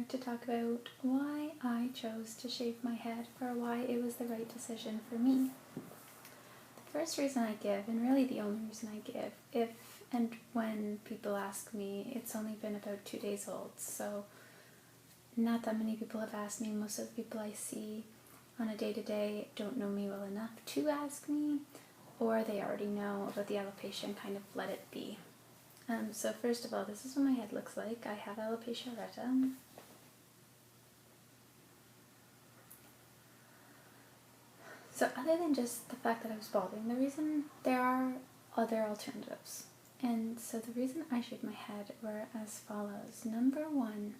here to talk about why I chose to shave my head, or why it was the right decision for me. The first reason I give, and really the only reason I give, if and when people ask me, it's only been about 2 days old, so not that many people have asked me. Most of the people I see on a day-to-day don't know me well enough to ask me, or they already know about the alopecia and kind of let it be. So first of all, this is what my head looks like. I have alopecia areata. So other than just the fact that I was balding, there are other alternatives. And so the reason I shaved my head were as follows. Number one,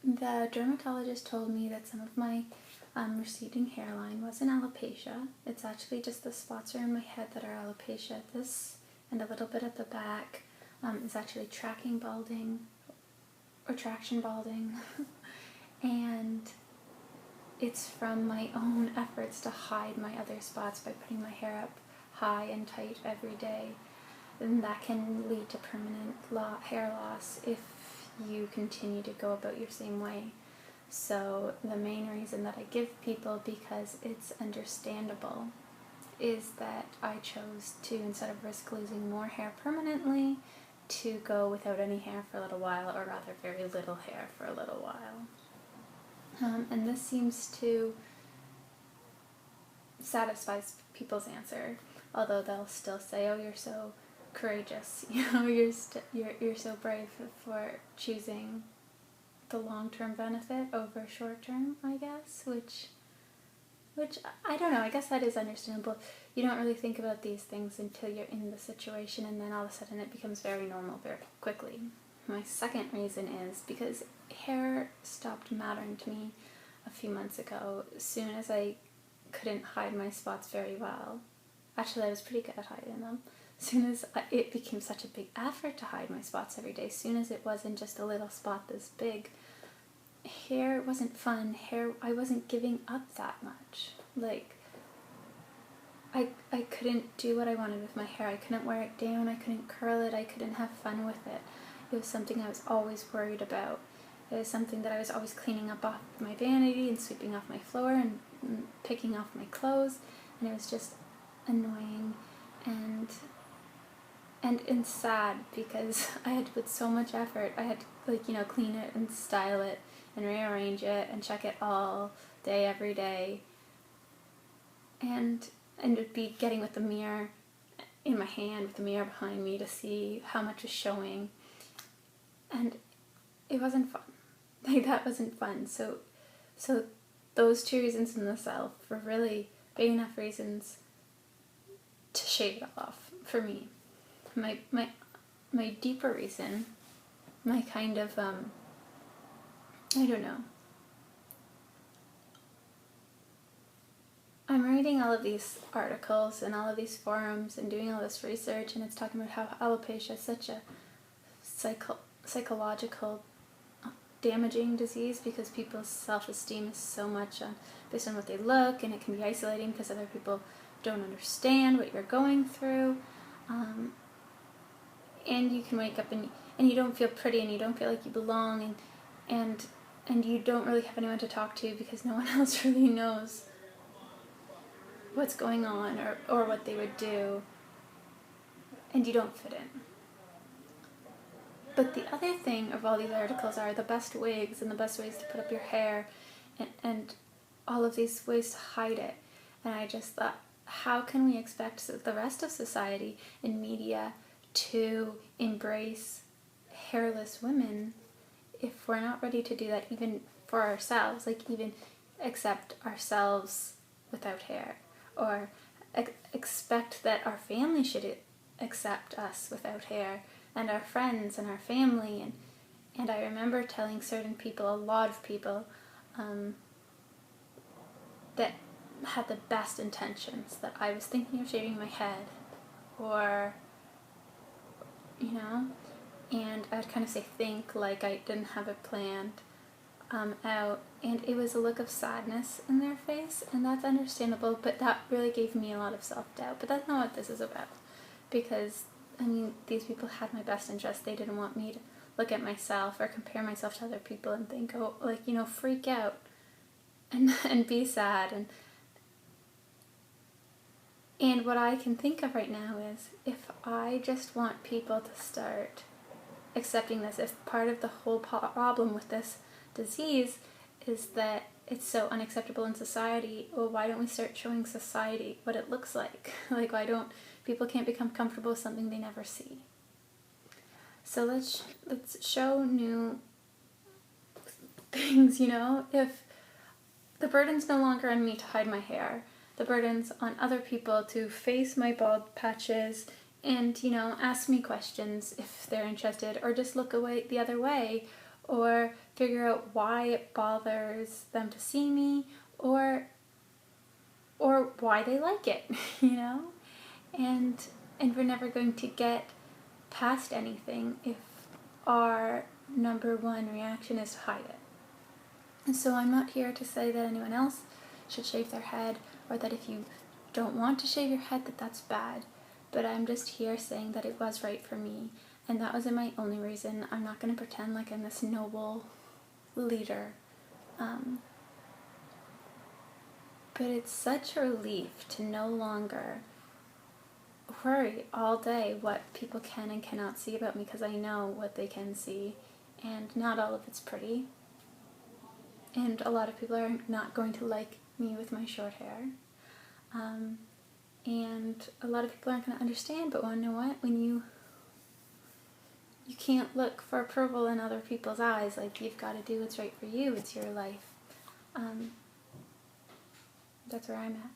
the dermatologist told me that some of my receding hairline wasn't alopecia. It's actually just the spots around my head that are alopecia. This and a little bit at the back is actually traction balding. And it's from my own efforts to hide my other spots by putting my hair up high and tight every day. And that can lead to permanent hair loss if you continue to go about your same way. So the main reason that I give people, because it's understandable, is that I chose to, instead of risk losing more hair permanently, to go without any hair for a little while, or rather very little hair for a little while. And this seems to satisfy people's answer, although they'll still say, "Oh, you're so courageous, you're so brave for choosing the long-term benefit over short-term," I guess, which I don't know, I guess that is understandable. You don't really think about these things until you're in the situation, and then all of a sudden it becomes very normal very quickly. My second reason is because hair stopped mattering to me a few months ago, as soon as I couldn't hide my spots very well. Actually, I was pretty good at hiding them. As soon as it became such a big effort to hide my spots every day, as soon as it wasn't just a little spot this big, hair wasn't fun. I wasn't giving up that much. Like, I couldn't do what I wanted with my hair. I couldn't wear it down, I couldn't curl it, I couldn't have fun with it. It was something I was always worried about. It was something that I was always cleaning up off my vanity and sweeping off my floor and picking off my clothes, and it was just annoying and sad, because I had to put so much effort. I had to clean it and style it and rearrange it and check it all day, every day, and it'd be getting with the mirror in my hand, with the mirror behind me, to see how much is showing, and it wasn't fun. That wasn't fun. So those two reasons in themselves were really big enough reasons to shave it all off for me. My deeper reason, my kind of I don't know. I'm reading all of these articles and all of these forums and doing all this research, and it's talking about how alopecia is such a psychological damaging disease, because people's self-esteem is so much based on what they look, and it can be isolating because other people don't understand what you're going through, and you can wake up and you don't feel pretty, and you don't feel like you belong, and you don't really have anyone to talk to, because no one else really knows what's going on or what they would do, and you don't fit in. But the other thing of all these articles are the best wigs and the best ways to put up your hair, and all of these ways to hide it. And I just thought, how can we expect the rest of society and media to embrace hairless women if we're not ready to do that even for ourselves, like even accept ourselves without hair, or expect that our family should accept us without hair, and our friends and our family, and I remember telling certain people, a lot of people, that had the best intentions, that I was thinking of shaving my head, or, and I'd kind of say think, like I didn't have it planned out, and it was a look of sadness in their face, and that's understandable, but that really gave me a lot of self-doubt. But that's not what this is about, because these people had my best interest. They didn't want me to look at myself or compare myself to other people and think, oh, like, you know, freak out and be sad. And what I can think of right now is, if I just want people to start accepting this, if part of the whole problem with this disease is that it's so unacceptable in society, well, why don't we start showing society what it looks like? Like, why don't people can't become comfortable with something they never see? So let's show new things, you know? If the burden's no longer on me to hide my hair, the burden's on other people to face my bald patches and, you know, ask me questions if they're interested, or just look away the other way, or figure out why it bothers them to see me, or why they like it, you know? And we're never going to get past anything if our number one reaction is to hide it. And so I'm not here to say that anyone else should shave their head, or that if you don't want to shave your head that that's bad, but I'm just here saying that it was right for me, and that wasn't my only reason. I'm not going to pretend like I'm this noble leader. But it's such a relief to no longer worry all day what people can and cannot see about me, because I know what they can see, and not all of it's pretty. And a lot of people are not going to like me with my short hair. And a lot of people aren't going to understand, but you know what? When you can't look for approval in other people's eyes, like, you've got to do what's right for you. It's your life. That's where I'm at.